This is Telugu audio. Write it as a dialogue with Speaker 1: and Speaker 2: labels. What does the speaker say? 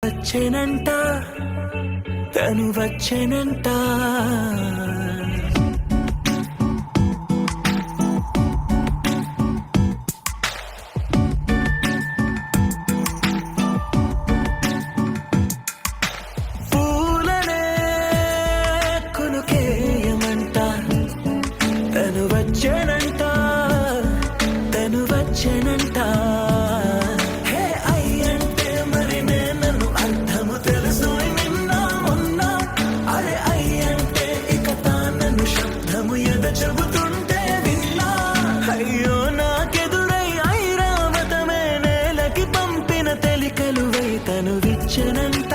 Speaker 1: వచ్చెనంట తను వచ్చెనంట పూలనే కొనుకేయమంట తను వచ్చెనంట తను వచ్చెనంట చెబుతుంటే విన్నా అయ్యో నాకెదురై ఐరావతమే నేలకి పంపిన తెలికలువై తను విచ్చనంట